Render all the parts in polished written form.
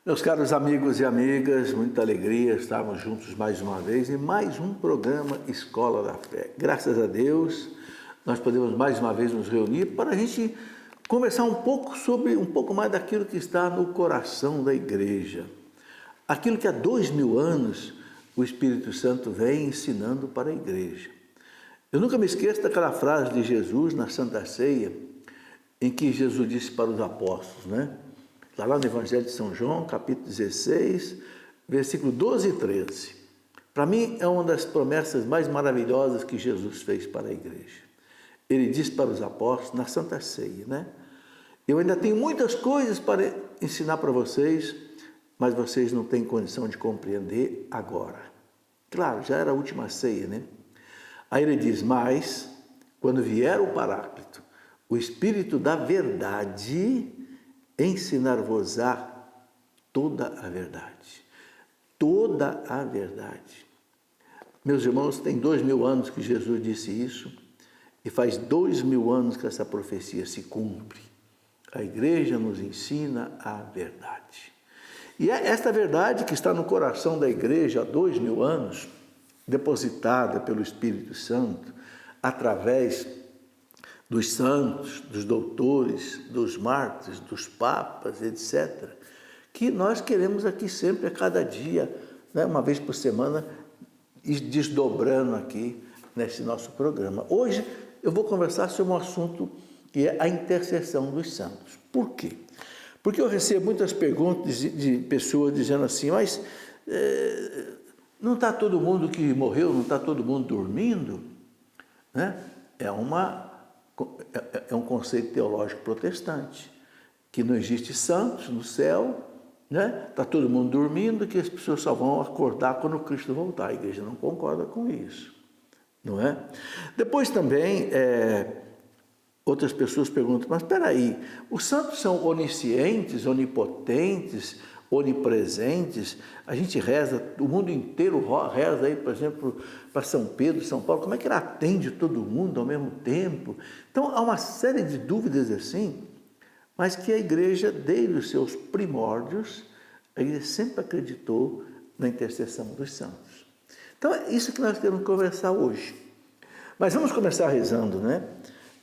Meus caros amigos e amigas, muita alegria estarmos juntos mais uma vez em mais um programa Escola da Fé. Graças a Deus, nós podemos mais uma vez nos reunir para a gente conversar um pouco mais daquilo que está no coração da igreja. Aquilo que há 2000 anos o Espírito Santo vem ensinando para a igreja. Eu nunca me esqueço daquela frase de Jesus na Santa Ceia, em que Jesus disse para os apóstolos, né? Está lá no Evangelho de São João, capítulo 16, versículo 12 e 13. Para mim, é uma das promessas mais maravilhosas que Jesus fez para a igreja. Ele disse para os apóstolos, na Santa Ceia, né? Eu ainda tenho muitas coisas para ensinar para vocês, mas vocês não têm condição de compreender agora. Claro, já era a última ceia, né? Aí ele diz, mas, quando vier o Paráclito, o Espírito da verdade, ensinar-vos-á toda a verdade. Toda a verdade. Meus irmãos, tem 2000 anos que Jesus disse isso e faz 2000 anos que essa profecia se cumpre. A igreja nos ensina a verdade. E é esta verdade que está no coração da igreja há 2000 anos, depositada pelo Espírito Santo, através dos santos, dos doutores, dos mártires, dos papas, etc., que nós queremos aqui sempre, a cada dia, né, uma vez por semana, ir desdobrando aqui nesse nosso programa. Hoje eu vou conversar sobre um assunto que é a intercessão dos santos. Por quê? Porque eu recebo muitas perguntas de pessoas dizendo assim, mas não está todo mundo que morreu, não está todo mundo dormindo? Né? É um conceito teológico protestante, que não existe santos no céu, né? Está todo mundo dormindo, que as pessoas só vão acordar quando Cristo voltar. A igreja não concorda com isso, não é? Depois também, outras pessoas perguntam, mas espera aí, os santos são oniscientes, onipotentes, onipresentes, a gente reza, o mundo inteiro reza aí, por exemplo, para São Pedro, São Paulo, como é que ele atende todo mundo ao mesmo tempo? Então, há uma série de dúvidas assim, mas que a igreja, desde os seus primórdios, a igreja sempre acreditou na intercessão dos santos. Então, é isso que nós queremos conversar hoje. Mas vamos começar rezando, né?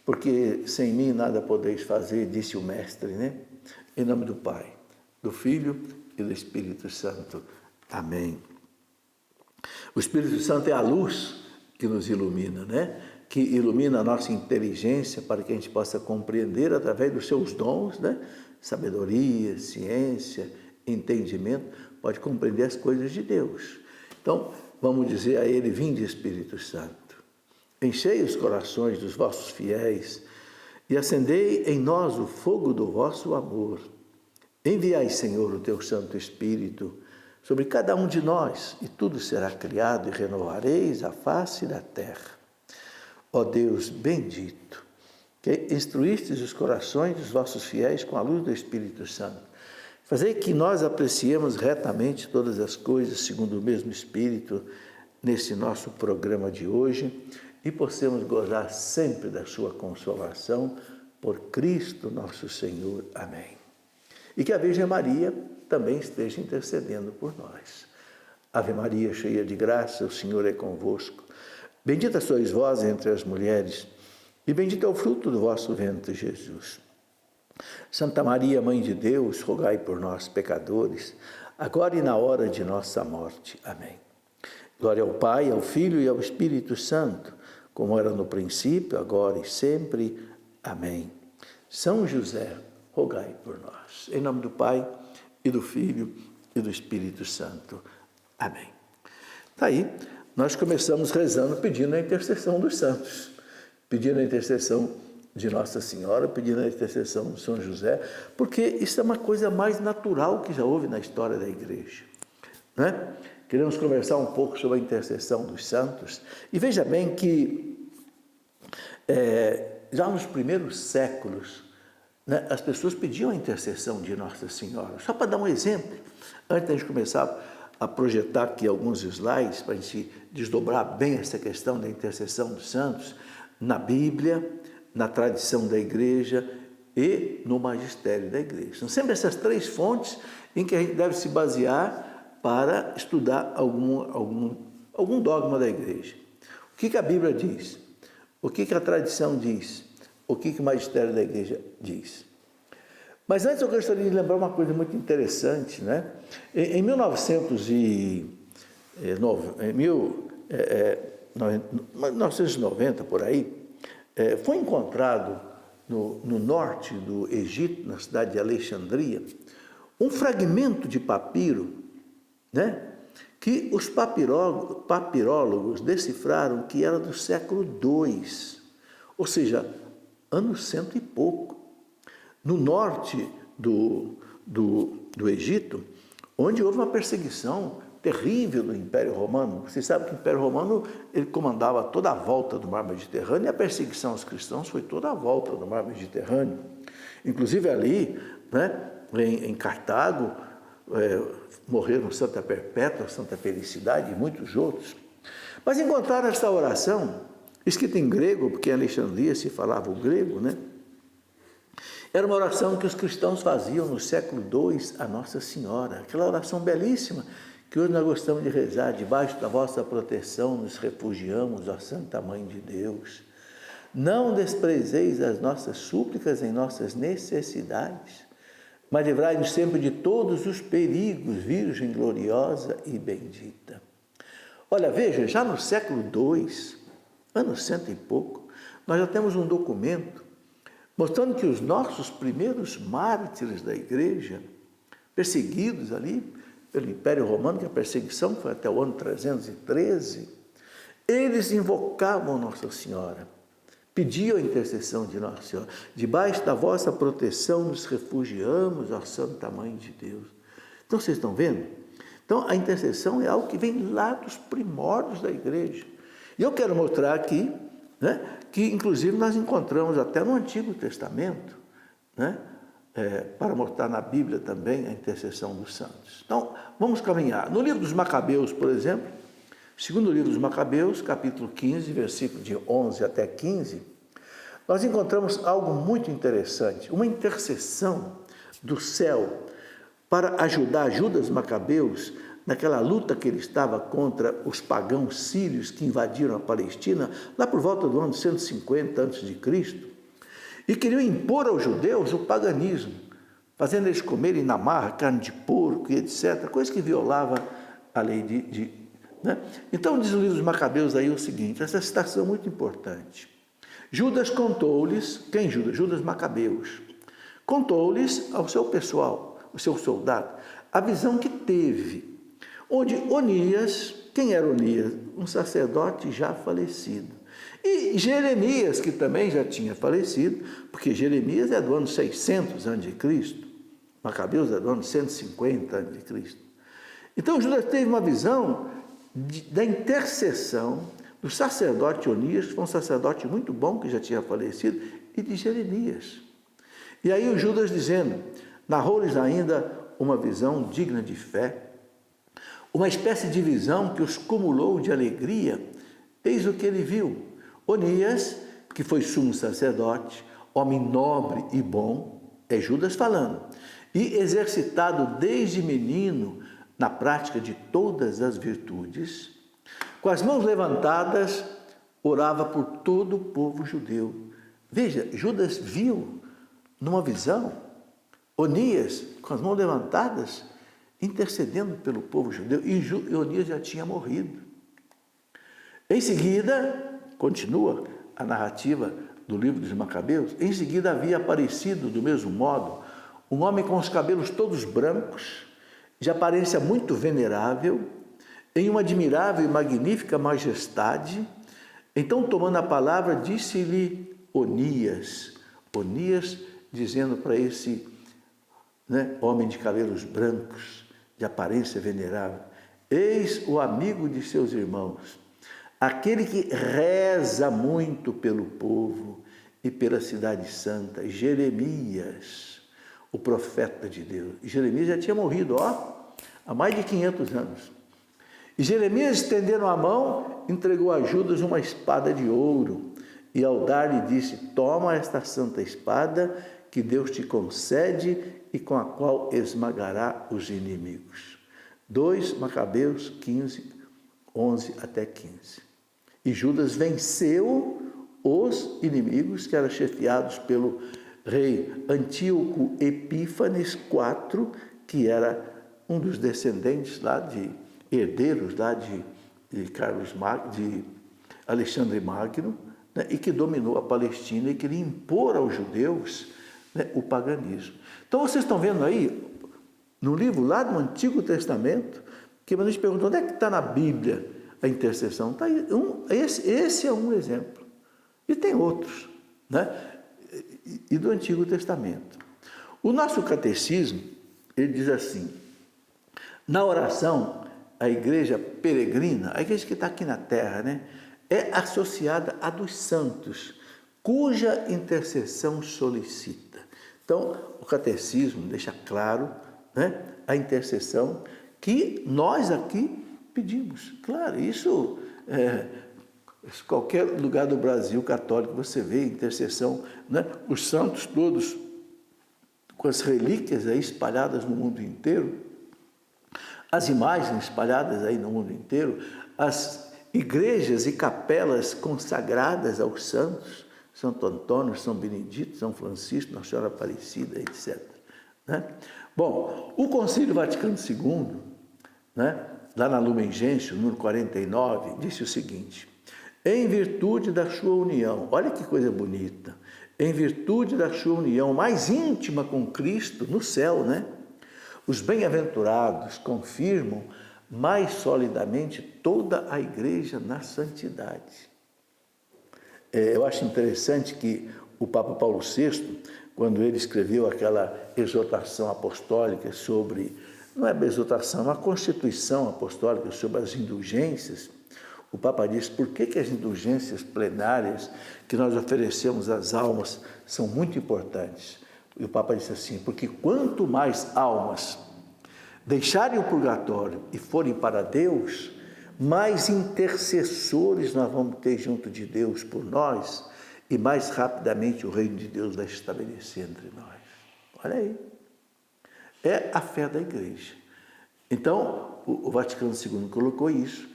Porque sem mim nada podeis fazer, disse o Mestre, né? Em nome do Pai, do Filho e do Espírito Santo. Amém. O Espírito Santo é a luz que nos ilumina, né? Que ilumina a nossa inteligência para que a gente possa compreender através dos seus dons, né? Sabedoria, ciência, entendimento, pode compreender as coisas de Deus. Então, vamos dizer a Ele, vinde Espírito Santo, enchei os corações dos vossos fiéis e acendei em nós o fogo do vosso amor. Enviai, Senhor, o teu Santo Espírito sobre cada um de nós, e tudo será criado, e renovareis a face da terra. Ó Deus bendito, que instruístes os corações dos vossos fiéis com a luz do Espírito Santo, fazei que nós apreciemos retamente todas as coisas segundo o mesmo Espírito nesse nosso programa de hoje e possamos gozar sempre da sua consolação por Cristo nosso Senhor. Amém. E que a Virgem Maria também esteja intercedendo por nós. Ave Maria, cheia de graça, o Senhor é convosco. Bendita sois vós entre as mulheres, e bendito é o fruto do vosso ventre, Jesus. Santa Maria, Mãe de Deus, rogai por nós, pecadores, agora e na hora de nossa morte. Amém. Glória ao Pai, ao Filho e ao Espírito Santo, como era no princípio, agora e sempre. Amém. São José, rogai por nós. Em nome do Pai, e do Filho, e do Espírito Santo. Amém. Está aí, nós começamos rezando, pedindo a intercessão dos santos, pedindo a intercessão de Nossa Senhora, pedindo a intercessão de São José, porque isso é uma coisa mais natural que já houve na história da igreja, né? Queremos conversar um pouco sobre a intercessão dos santos, e veja bem que já nos primeiros séculos, né, as pessoas pediam a intercessão de Nossa Senhora. Só para dar um exemplo, antes de a gente começar a projetar aqui alguns slides, para a gente desdobrar bem essa questão da intercessão dos santos, na Bíblia, na tradição da igreja e no magistério da igreja. São sempre essas três fontes em que a gente deve se basear para estudar algum dogma da igreja. O que a Bíblia diz? O que a tradição diz? O que o magistério da igreja diz? Mas antes eu gostaria de lembrar uma coisa muito interessante, né? Em 1990, por aí, foi encontrado no norte do Egito, na cidade de Alexandria, um fragmento de papiro, né? Que os papirólogos decifraram que era do século II, ou seja, anos 100 e pouco. No norte do Egito, onde houve uma perseguição terrível do Império Romano. Você sabe que o Império Romano ele comandava toda a volta do mar Mediterrâneo, e a perseguição aos cristãos foi toda a volta do mar Mediterrâneo. Inclusive ali, né, em Cartago, morreram Santa Perpétua, Santa Felicidade e muitos outros. Mas encontraram esta oração, escrita em grego, porque em Alexandria se falava o grego, né? Era uma oração que os cristãos faziam no século II a Nossa Senhora. Aquela oração belíssima que hoje nós gostamos de rezar: debaixo da vossa proteção nos refugiamos, ó Santa Mãe de Deus. Não desprezeis as nossas súplicas em nossas necessidades, mas livrai-nos sempre de todos os perigos, Virgem gloriosa e bendita. Olha, veja, já no século II, anos 100 e pouco, nós já temos um documento mostrando que os nossos primeiros mártires da igreja, perseguidos ali pelo Império Romano, que a perseguição foi até o ano 313, eles invocavam Nossa Senhora, pediam a intercessão de Nossa Senhora. Debaixo da vossa proteção nos refugiamos, ó Santa Mãe de Deus. Então, vocês estão vendo? Então, a intercessão é algo que vem lá dos primórdios da igreja. E eu quero mostrar aqui, né, que inclusive nós encontramos até no Antigo Testamento, né, para mostrar na Bíblia também a intercessão dos santos. Então, vamos caminhar. No livro dos Macabeus, por exemplo, segundo livro dos Macabeus, capítulo 15, versículo de 11 até 15, nós encontramos algo muito interessante, uma intercessão do céu para ajudar Judas Macabeus naquela luta que ele estava contra os pagãos sírios que invadiram a Palestina, lá por volta do ano 150 a.C., e queriam impor aos judeus o paganismo, fazendo eles comerem na marra carne de porco e etc., coisa que violava a lei né? Então, diz o livro dos Macabeus aí o seguinte, essa citação é muito importante. Judas contou-lhes, quem Judas? Judas Macabeus. Contou-lhes ao seu pessoal, o seu soldado, a visão que teve, onde Onias, quem era Onias? Um sacerdote já falecido. E Jeremias, que também já tinha falecido, porque Jeremias é do ano 600 a.C., Macabeus é do ano 150 a.C. Então Judas teve uma visão da intercessão do sacerdote Onias, que foi um sacerdote muito bom, que já tinha falecido, e de Jeremias. E aí o Judas dizendo, narrou-lhes ainda uma visão digna de fé, uma espécie de visão que os cumulou de alegria. Eis o que ele viu. Onias, que foi sumo sacerdote, homem nobre e bom, é Judas falando, e exercitado desde menino na prática de todas as virtudes, com as mãos levantadas, orava por todo o povo judeu. Veja, Judas viu numa visão Onias com as mãos levantadas, intercedendo pelo povo judeu, e Onias já tinha morrido. Em seguida, continua a narrativa do livro dos Macabeus, em seguida havia aparecido do mesmo modo um homem com os cabelos todos brancos, de aparência muito venerável, em uma admirável e magnífica majestade. Então, tomando a palavra, disse-lhe Onias, dizendo para esse, né, homem de cabelos brancos, de aparência venerável, eis o amigo de seus irmãos, aquele que reza muito pelo povo e pela cidade santa, Jeremias, o profeta de Deus. Jeremias já tinha morrido, há mais de 500 anos. E Jeremias, estendendo a mão, entregou a Judas uma espada de ouro, e ao dar-lhe disse, toma esta santa espada, que Deus te concede e com a qual esmagará os inimigos. 2 Macabeus 15, 11 até 15. E Judas venceu os inimigos que eram chefiados pelo rei Antíoco Epífanes IV, que era um dos descendentes lá de herdeiros lá de Alexandre Magno, né, e que dominou a Palestina e queria impor aos judeus, né, o paganismo. Então vocês estão vendo aí, no livro lá do Antigo Testamento, que a gente pergunta onde é que está na Bíblia a intercessão. Tá aí, esse é um exemplo. E tem outros, né? E do Antigo Testamento. O nosso catecismo, ele diz assim: na oração, a igreja peregrina, a igreja que está aqui na terra, né, é associada à dos santos, cuja intercessão solicita. Então, o catecismo deixa claro, né, a intercessão que nós aqui pedimos. Claro, isso qualquer lugar do Brasil católico você vê intercessão, né? Os santos todos com as relíquias aí espalhadas no mundo inteiro, as imagens espalhadas aí no mundo inteiro, as igrejas e capelas consagradas aos santos, Santo Antônio, São Benedito, São Francisco, Nossa Senhora Aparecida, etc. Né? Bom, o Concílio Vaticano II, né, lá na Lumen Gentium, número 49, disse o seguinte: em virtude da sua união, olha que coisa bonita, em virtude da sua união mais íntima com Cristo no céu, né, os bem-aventurados confirmam mais solidamente toda a igreja na santidade. Eu acho interessante que o Papa Paulo VI, quando ele escreveu aquela exortação apostólica sobre, não é uma exortação, uma constituição apostólica sobre as indulgências, o Papa diz: por que as indulgências plenárias que nós oferecemos às almas são muito importantes? E o Papa disse assim: porque quanto mais almas deixarem o purgatório e forem para Deus, mais intercessores nós vamos ter junto de Deus por nós, e mais rapidamente o reino de Deus vai se estabelecer entre nós. Olha aí. É a fé da igreja. Então, o Vaticano II colocou isso.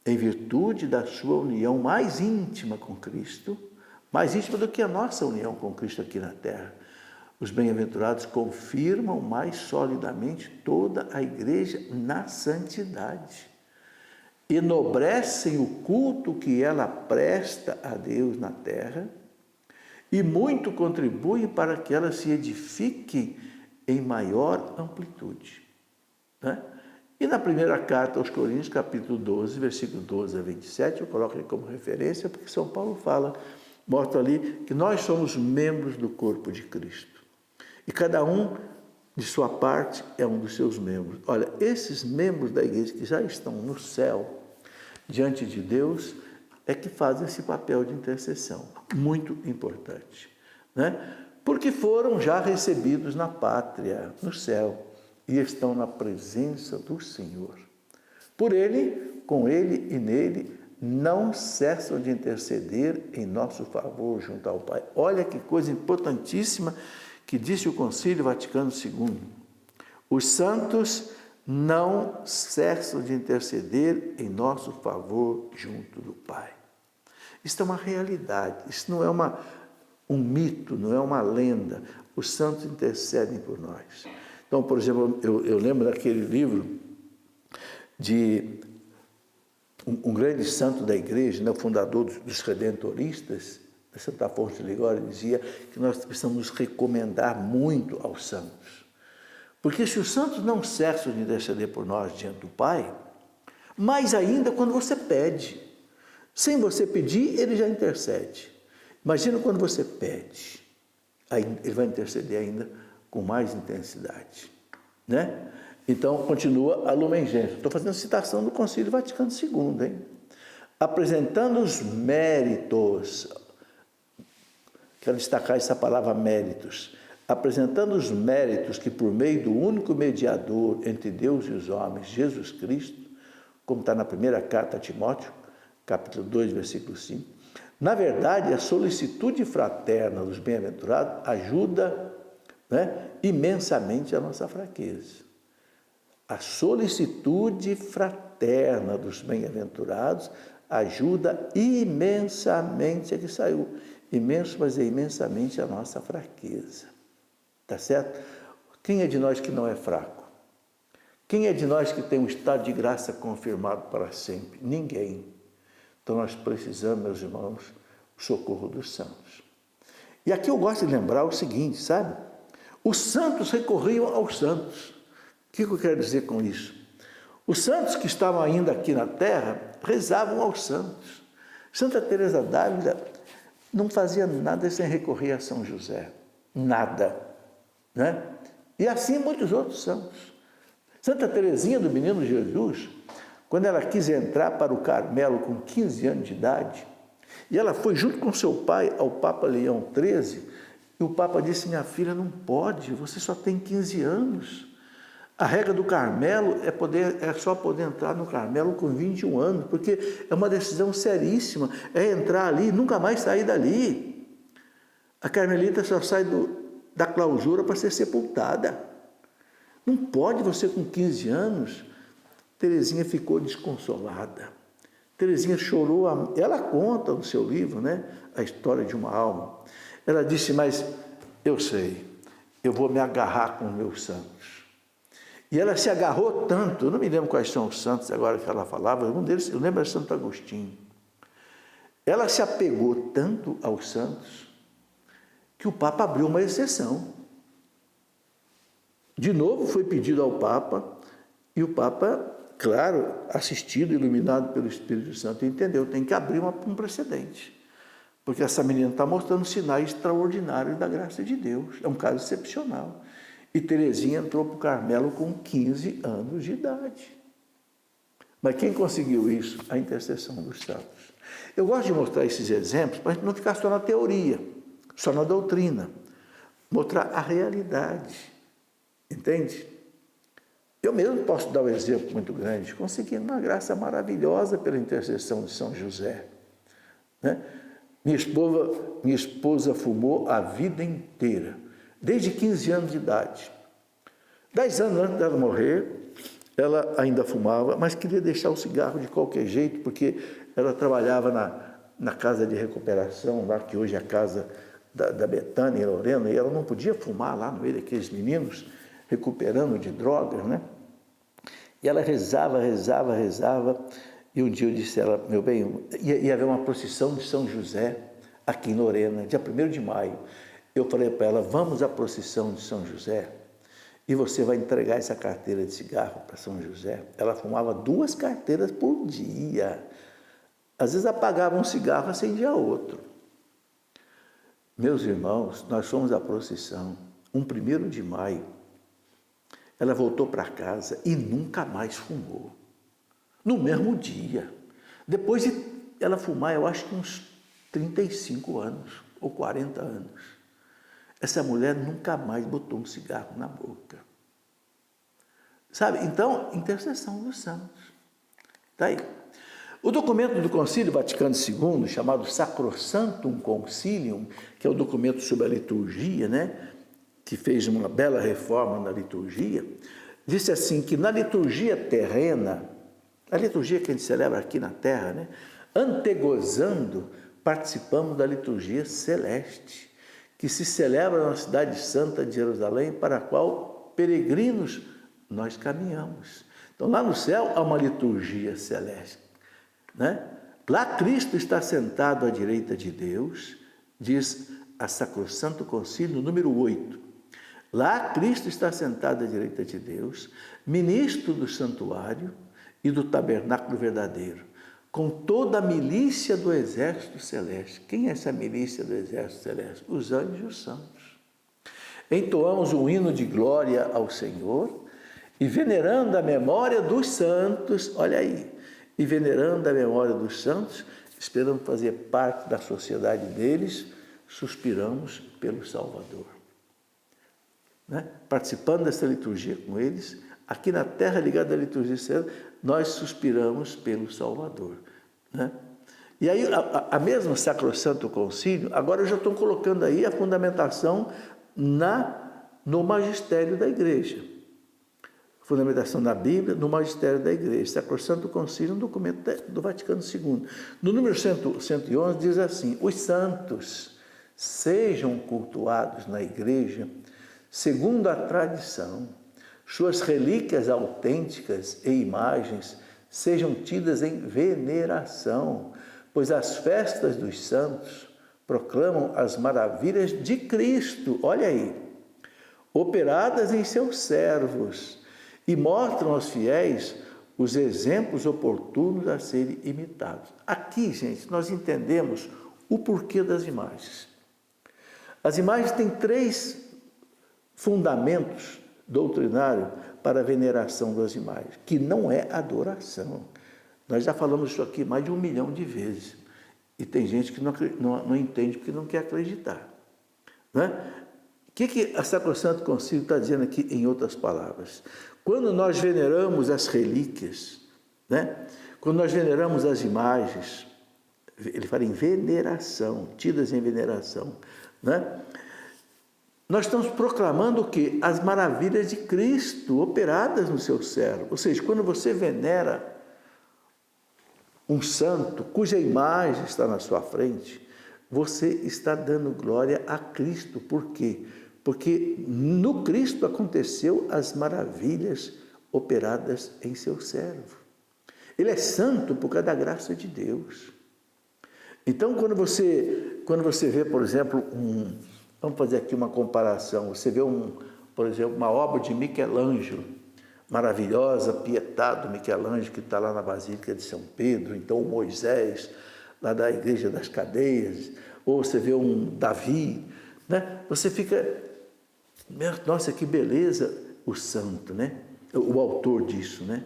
Em virtude da sua união mais íntima com Cristo, mais íntima do que a nossa união com Cristo aqui na terra, os bem-aventurados confirmam mais solidamente toda a igreja na santidade, enobrecem o culto que ela presta a Deus na terra e muito contribuem para que ela se edifique em maior amplitude, né? E na primeira carta aos Coríntios, capítulo 12, versículo 12 a 27, eu coloco ele como referência, porque São Paulo mostra ali que nós somos membros do corpo de Cristo. E cada um, de sua parte, é um dos seus membros. Olha, esses membros da igreja que já estão no céu, diante de Deus, é que fazem esse papel de intercessão, muito importante, né? Porque foram já recebidos na pátria, no céu, e estão na presença do Senhor. Por Ele, com Ele e nele, não cessam de interceder em nosso favor junto ao Pai. Olha que coisa importantíssima que disse o Concílio Vaticano II. Os santos não cessam de interceder em nosso favor junto do Pai. Isso é uma realidade, isso não é um mito, não é uma lenda. Os santos intercedem por nós. Então, por exemplo, eu lembro daquele livro de um grande santo da igreja, né, o fundador dos redentoristas, Santo Afonso de Ligório, dizia que nós precisamos nos recomendar muito aos santos. Porque se os santos não cessam de interceder por nós diante do Pai, mais ainda quando você pede. Sem você pedir, ele já intercede. Imagina quando você pede, aí ele vai interceder ainda com mais intensidade, né? Então, continua a Lumen Gentium. Estou fazendo citação do Concílio Vaticano II, hein? Apresentando os méritos, quero destacar essa palavra méritos, apresentando os méritos que por meio do único mediador entre Deus e os homens, Jesus Cristo, como está na primeira carta a Timóteo, capítulo 2, versículo 5, Na verdade, a solicitude fraterna dos bem-aventurados ajuda, né, imensamente a nossa fraqueza. A solicitude fraterna dos bem-aventurados ajuda imensamente, aqui saiu, imenso, mas é imensamente a nossa fraqueza. Tá certo? Quem é de nós que não é fraco? Quem é de nós que tem um estado de graça confirmado para sempre? Ninguém. Então nós precisamos, meus irmãos, o socorro dos santos. E aqui eu gosto de lembrar o seguinte, sabe? Os santos recorriam aos santos. O que eu quero dizer com isso? Os santos que estavam ainda aqui na terra rezavam aos santos. Santa Teresa d'Ávila não fazia nada sem recorrer a São José. Nada. Né? E assim muitos outros santos. Santa Teresinha do Menino Jesus, quando ela quis entrar para o Carmelo com 15 anos de idade, e ela foi junto com seu pai ao Papa Leão XIII, e o Papa disse: minha filha, não pode, você só tem 15 anos. A regra do Carmelo é só poder entrar no Carmelo com 21 anos, porque é uma decisão seríssima, é entrar ali e nunca mais sair dali. A carmelita só sai da clausura para ser sepultada. Não pode você com 15 anos. Teresinha ficou desconsolada. Teresinha chorou, ela conta no seu livro, né, a história de uma alma. Ela disse: mas eu sei, eu vou me agarrar com os meus santos. E ela se agarrou tanto, eu não me lembro quais são os santos agora que ela falava, um deles, eu lembro, é Santo Agostinho. Ela se apegou tanto aos santos que o Papa abriu uma exceção. De novo foi pedido ao Papa, e o Papa, claro, assistido, iluminado pelo Espírito Santo, entendeu, tem que abrir um precedente. Porque essa menina está mostrando sinais extraordinários da graça de Deus. É um caso excepcional. E Teresinha entrou para o Carmelo com 15 anos de idade. Mas quem conseguiu isso? A intercessão dos santos. Eu gosto de mostrar esses exemplos para a gente não ficar só na teoria, só na doutrina. Mostrar a realidade. Entende? Eu mesmo posso dar um exemplo muito grande. Consegui uma graça maravilhosa pela intercessão de São José. Né? Minha esposa fumou a vida inteira, desde 15 anos de idade. 10 anos antes dela morrer, ela ainda fumava, mas queria deixar o cigarro de qualquer jeito, porque ela trabalhava na casa de recuperação, lá que hoje é a casa da Betânia e Lorena, e ela não podia fumar lá no meio daqueles meninos recuperando de drogas, né? E ela rezava, e um dia eu disse a ela: meu bem, ia haver uma procissão de São José aqui em Lorena, dia 1º de maio. Eu falei para ela: vamos à procissão de São José e você vai entregar essa carteira de cigarro para São José. Ela fumava 2 carteiras por dia. Às vezes apagava um cigarro, acendia outro. Meus irmãos, nós fomos à procissão, 1º de maio. Ela voltou para casa e nunca mais fumou. No mesmo dia. Depois de ela fumar, eu acho que uns 35 anos ou 40 anos. Essa mulher nunca mais botou um cigarro na boca. Sabe? Então, intercessão dos santos. Está aí. O documento do Concílio Vaticano II, chamado Sacrosanctum Concilium, que é o documento sobre a liturgia, né, que fez uma bela reforma na liturgia, disse assim que na liturgia terrena, a liturgia que a gente celebra aqui na terra, né, antegozando, participamos da liturgia celeste, que se celebra na cidade santa de Jerusalém, para a qual peregrinos nós caminhamos. Então, lá no céu há uma liturgia celeste, né? Lá Cristo está sentado à direita de Deus, diz a Sacrosanto Concílio número 8. Lá Cristo está sentado à direita de Deus, ministro do santuário e do tabernáculo verdadeiro, com toda a milícia do exército celeste. Quem é essa milícia do exército celeste? Os anjos e os santos. Entoamos um hino de glória ao Senhor e, venerando a memória dos santos, olha aí, e venerando a memória dos santos, esperamos fazer parte da sociedade deles, suspiramos pelo Salvador. Né? Participando dessa liturgia com eles, aqui na terra ligada à liturgia celeste, nós suspiramos pelo Salvador. Né? E aí a mesma Sacrosanto Concílio, agora eu já estou colocando aí a fundamentação no magistério da Igreja. Fundamentação da Bíblia no magistério da Igreja. Sacrosanto Concílio é um documento do Vaticano II. No número 111 diz assim: os santos sejam cultuados na Igreja segundo a tradição, suas relíquias autênticas e imagens sejam tidas em veneração, pois as festas dos santos proclamam as maravilhas de Cristo, olha aí, operadas em seus servos, e mostram aos fiéis os exemplos oportunos a serem imitados. Aqui, gente, nós entendemos o porquê das imagens. As imagens têm 3 fundamentos doutrinários para a veneração das imagens, que não é adoração. Nós já falamos isso aqui mais de 1 milhão de vezes. E tem gente que não entende porque não quer acreditar. Né? O que a Sacrosanto Concílio está dizendo aqui em outras palavras? Quando nós veneramos as relíquias, né? Quando nós veneramos as imagens, ele fala em veneração, tidas em veneração, né? Nós estamos proclamando o quê? As maravilhas de Cristo operadas no seu servo. Ou seja, quando você venera um santo cuja imagem está na sua frente, você está dando glória a Cristo. Por quê? Porque no Cristo aconteceu as maravilhas operadas em seu servo. Ele é santo por causa da graça de Deus. Então, quando você vê, por exemplo, vamos fazer aqui uma comparação, você vê, por exemplo, uma obra de Michelangelo, maravilhosa, Pietà do Michelangelo, que está lá na Basílica de São Pedro, então o Moisés, lá da Igreja das Cadeias, ou você vê um Davi, né? Você fica, nossa, que beleza o santo, né? O autor disso, né?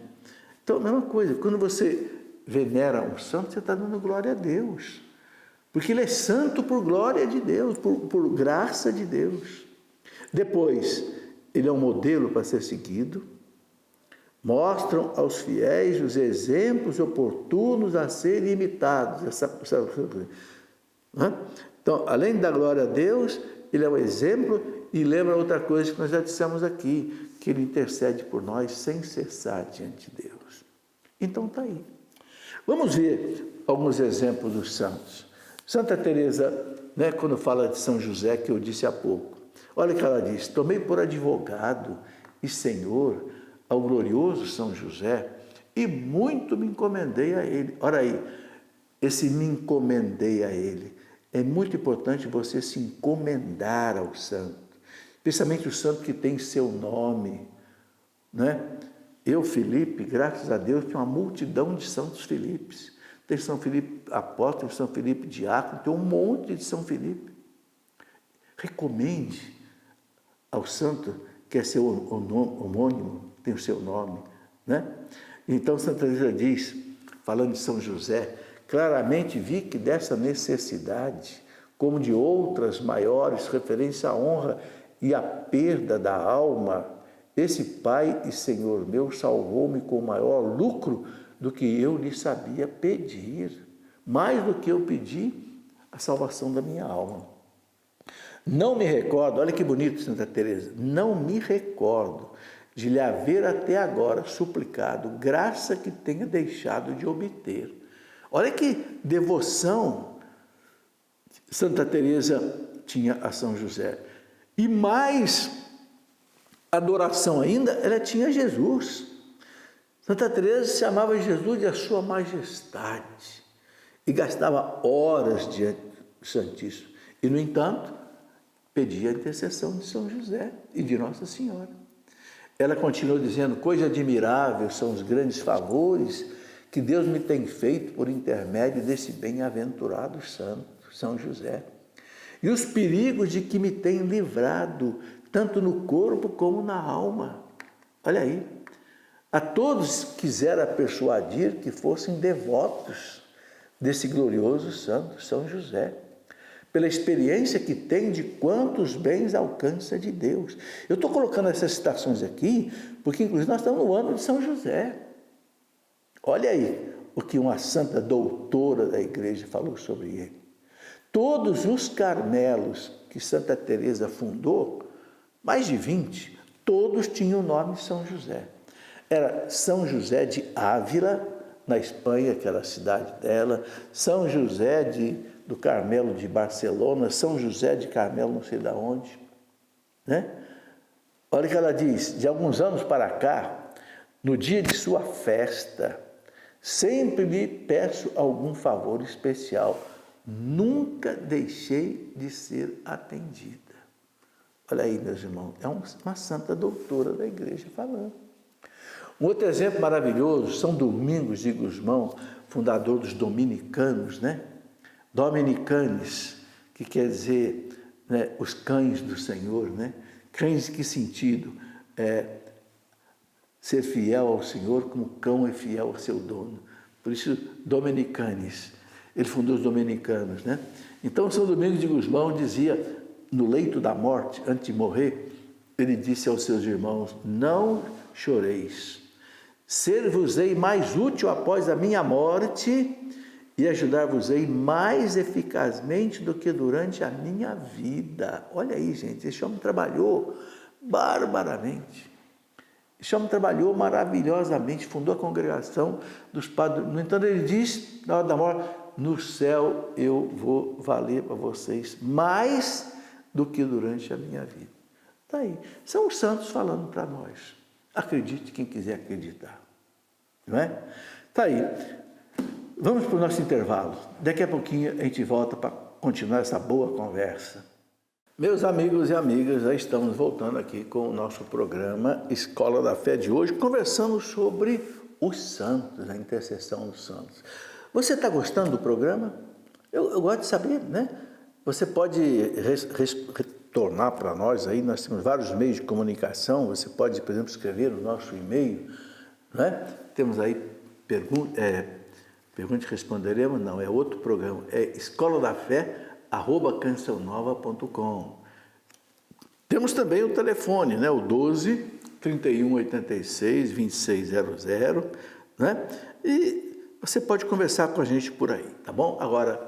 Então, a mesma coisa, quando você venera um santo, você está dando glória a Deus, porque ele é santo por glória de Deus, por graça de Deus. Depois, ele é um modelo para ser seguido, mostram aos fiéis os exemplos oportunos a serem imitados. Então, além da glória a Deus, ele é um exemplo e lembra outra coisa que nós já dissemos aqui, que ele intercede por nós sem cessar diante de Deus. Então, está aí. Vamos ver alguns exemplos dos santos. Santa Teresa, né, quando fala de São José, que eu disse há pouco, olha o que ela diz: tomei por advogado e senhor ao glorioso São José, e muito me encomendei a ele. Ora aí, esse me encomendei a ele, é muito importante você se encomendar ao santo, especialmente o santo que tem seu nome, né? Eu, Filipe, graças a Deus, tenho uma multidão de santos Filipes. Tem São Filipe apóstolo, São Filipe diácono, tem um monte de São Filipe. Recomende ao santo que é seu homônimo, tem o seu nome, né? Então Santa Teresa diz, falando de São José, claramente vi que dessa necessidade, como de outras maiores, referência à honra e à perda da alma, esse Pai e Senhor meu salvou-me com maior lucro do que eu lhe sabia pedir, mais do que eu pedi a salvação da minha alma. Não me recordo, olha que bonito Santa Teresa, não me recordo de lhe haver até agora suplicado graça que tenha deixado de obter. Olha que devoção Santa Teresa tinha a São José. E mais adoração ainda, ela tinha a Jesus. Santa Teresa chamava Jesus de a sua majestade e gastava horas diante do Santíssimo. E, no entanto, pedia a intercessão de São José e de Nossa Senhora. Ela continuou dizendo, coisa admirável são os grandes favores que Deus me tem feito por intermédio desse bem-aventurado santo, São José. E os perigos de que me tem livrado, tanto no corpo como na alma. Olha aí. A todos quisera persuadir que fossem devotos desse glorioso santo, São José, pela experiência que tem de quantos bens alcança de Deus. Eu estou colocando essas citações aqui, porque inclusive nós estamos no ano de São José. Olha aí, o que uma santa doutora da igreja falou sobre ele. Todos os Carmelos que Santa Teresa fundou, mais de 20, todos tinham o nome São José. Era São José de Ávila, na Espanha, que era a cidade dela, São José do Carmelo de Barcelona, São José de Carmelo não sei de onde, né? Olha o que ela diz: de alguns anos para cá, no dia de sua festa, sempre lhe peço algum favor especial, nunca deixei de ser atendida. Olha aí, meus irmãos, é uma santa doutora da igreja falando. Um outro exemplo maravilhoso, São Domingos de Gusmão, fundador dos dominicanos, né? Dominicanes, que quer dizer, né, os cães do Senhor, né? Cães em que sentido? Ser fiel ao Senhor como o cão é fiel ao seu dono. Por isso, Dominicanes. Ele fundou os dominicanos, né? Então, São Domingos de Gusmão dizia, no leito da morte, antes de morrer, ele disse aos seus irmãos: não choreis, ser-vos-ei mais útil após a minha morte e ajudar-vos-ei mais eficazmente do que durante a minha vida. Olha aí, gente, esse homem trabalhou barbaramente. Esse homem trabalhou maravilhosamente, fundou a congregação dos padres. No entanto, ele diz, na hora da morte: no céu eu vou valer para vocês mais do que durante a minha vida. Está aí. São os santos falando para nós. Acredite quem quiser acreditar. Não é? Está aí. Vamos para o nosso intervalo. Daqui a pouquinho a gente volta para continuar essa boa conversa. Meus amigos e amigas, já estamos voltando aqui com o nosso programa Escola da Fé de hoje, conversando sobre os santos, a intercessão dos santos. Você está gostando do programa? Eu gosto de saber, né? Você pode retornar para nós aí, nós temos vários meios de comunicação, você pode, por exemplo, escrever no nosso e-mail, né? Temos aí pergunta e responderemos, não, é outro programa, é escoladafé@cançãonova.com. Temos também o telefone, né? O 12 31 86 2600, né? E você pode conversar com a gente por aí, tá bom? Agora,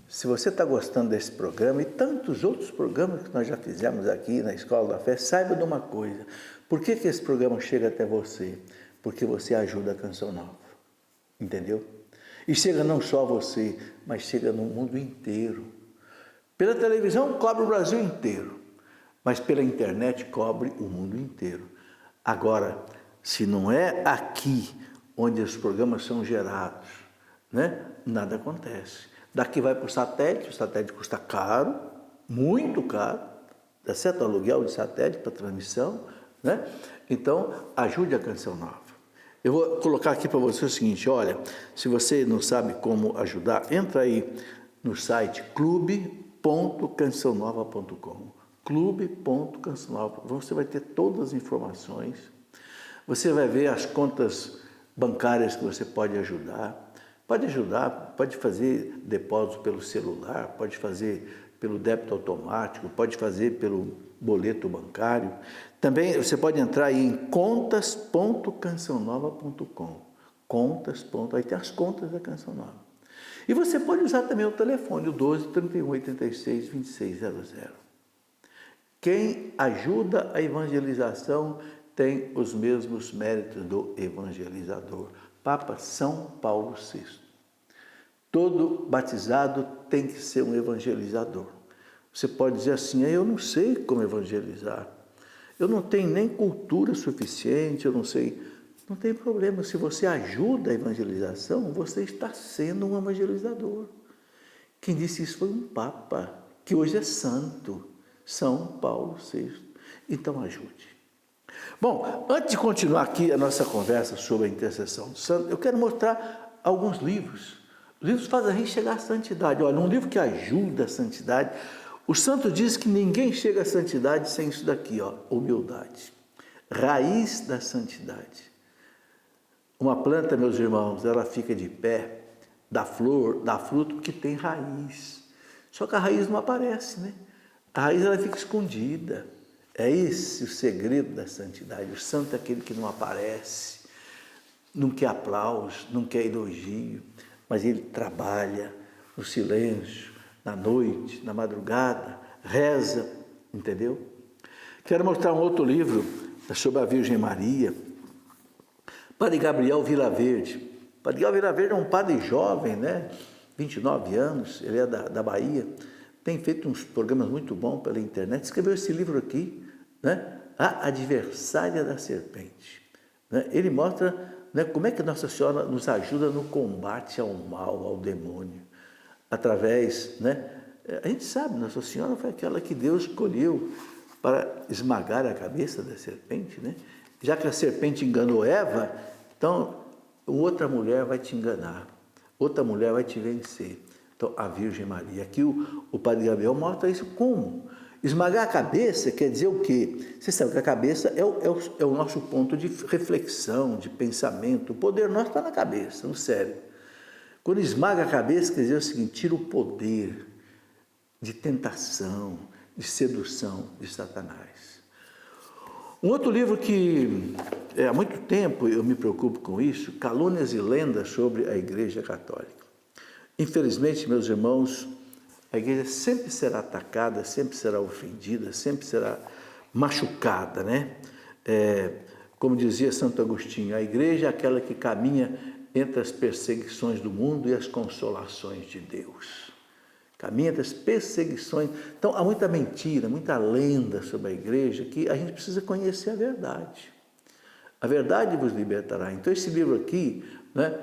se você está gostando desse programa e tantos outros programas que nós já fizemos aqui na Escola da Fé, saiba de uma coisa. Por que esse programa chega até você? Porque você ajuda a Canção Nova. Entendeu? E chega não só a você, mas chega no mundo inteiro. Pela televisão cobre o Brasil inteiro, mas pela internet cobre o mundo inteiro. Agora, se não é aqui onde os programas são gerados, né, nada acontece. Daqui vai para o satélite custa caro, muito caro, dá certo aluguel de satélite para transmissão, né? Então, ajude a Canção Nova. Eu vou colocar aqui para você o seguinte: olha, se você não sabe como ajudar, entra aí no site clube.cançãonova.com, clube.cançãonova.com. Você vai ter todas as informações, você vai ver as contas bancárias que você pode ajudar, pode fazer depósito pelo celular, pode fazer pelo débito automático, pode fazer pelo boleto bancário. Também você pode entrar aí em contas.cançãonova.com. Aí tem as contas da Canção Nova. E você pode usar também o telefone, o 12 31 86 2600. Quem ajuda a evangelização tem os mesmos méritos do evangelizador. Papa São Paulo VI. Todo batizado tem que ser um evangelizador. Você pode dizer assim: eu não sei como evangelizar, eu não tenho nem cultura suficiente, eu não sei. Não tem problema, se você ajuda a evangelização, você está sendo um evangelizador. Quem disse isso foi um Papa, que hoje é santo, São Paulo VI. Então ajude. Bom, antes de continuar aqui a nossa conversa sobre a intercessão do santo, eu quero mostrar alguns livros. Os livros fazem a gente chegar à santidade. Olha, um livro que ajuda a santidade. O santo diz que ninguém chega à santidade sem isso daqui, ó, humildade. Raiz da santidade. Uma planta, meus irmãos, ela fica de pé, dá flor, dá fruto, porque tem raiz. Só que a raiz não aparece, né? A raiz ela fica escondida. É esse o segredo da santidade. O santo é aquele que não aparece. não quer aplauso, não quer elogio, mas ele trabalha no silêncio, na noite, na madrugada, reza, entendeu? Quero mostrar um outro livro sobre a Virgem Maria. Padre Gabriel Vilaverde. Padre Gabriel Vilaverde é um padre jovem, né? 29 anos, ele é da Bahia, tem feito uns programas muito bons pela internet, escreveu esse livro aqui, né? A Adversária da Serpente. Né? Ele mostra, né, como é que Nossa Senhora nos ajuda no combate ao mal, ao demônio, através, né? A gente sabe, Nossa Senhora foi aquela que Deus escolheu para esmagar a cabeça da serpente, né? Já que a serpente enganou Eva, então outra mulher vai te enganar, outra mulher vai te vencer. Então, a Virgem Maria. Aqui o Padre Gabriel mostra isso como? Esmagar a cabeça quer dizer o quê? Você sabe que a cabeça é o nosso ponto de reflexão, de pensamento. O poder nosso está na cabeça, no cérebro. Quando esmaga a cabeça, quer dizer o seguinte: tira o poder de tentação, de sedução de Satanás. Um outro livro que há muito tempo eu me preocupo com isso, Calúnias e Lendas sobre a Igreja Católica. Infelizmente, meus irmãos, a igreja sempre será atacada, sempre será ofendida, sempre será machucada, né? Como dizia Santo Agostinho, a igreja é aquela que caminha entre as perseguições do mundo e as consolações de Deus. Caminha entre as perseguições. Então, há muita mentira, muita lenda sobre a igreja, que a gente precisa conhecer a verdade. A verdade vos libertará. Então, esse livro aqui, né,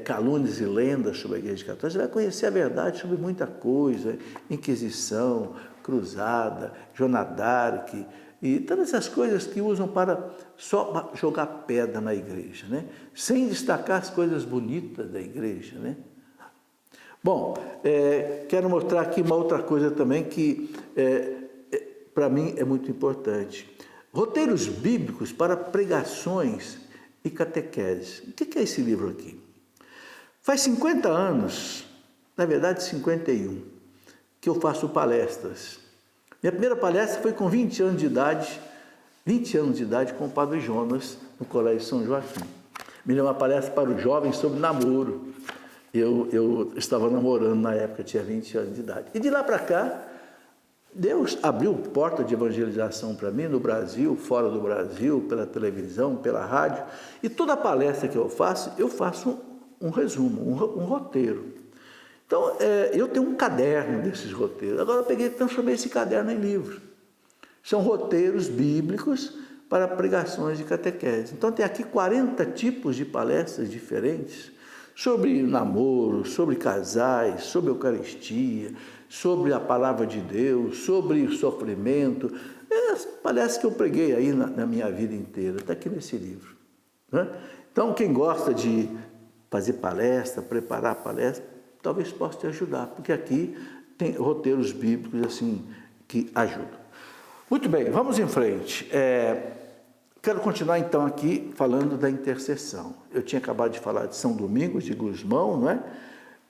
Calúnias e Lendas sobre a Igreja Católica, você vai conhecer a verdade sobre muita coisa, Inquisição, Cruzada, Joana d'Arc, e todas essas coisas que usam para só jogar pedra na igreja, né? Sem destacar as coisas bonitas da igreja, né? Bom, quero mostrar aqui uma outra coisa também que, para mim, é muito importante. Roteiros bíblicos para pregações e catequeses. O que é esse livro aqui? Faz 50 anos, na verdade 51, que eu faço palestras. Minha primeira palestra foi com 20 anos de idade com o Padre Jonas, no Colégio São Joaquim. Me deu uma palestra para os jovens sobre namoro. Eu estava namorando na época, tinha 20 anos de idade. E de lá para cá, Deus abriu porta de evangelização para mim no Brasil, fora do Brasil, pela televisão, pela rádio. E toda palestra que eu faço um resumo, um roteiro. Então, eu tenho um caderno desses roteiros. Agora eu peguei e transformei esse caderno em livro. São roteiros bíblicos para pregações de catequese. Então, tem aqui 40 tipos de palestras diferentes sobre namoro, sobre casais, sobre Eucaristia, sobre a palavra de Deus, sobre sofrimento. As palestras que eu preguei aí na minha vida inteira, está aqui nesse livro. Né? Então, quem gosta de fazer palestra, preparar palestra, talvez possa te ajudar, porque aqui tem roteiros bíblicos assim que ajudam. Muito bem, vamos em frente. Quero continuar então aqui falando da intercessão. Eu tinha acabado de falar de São Domingos de Gusmão, não é?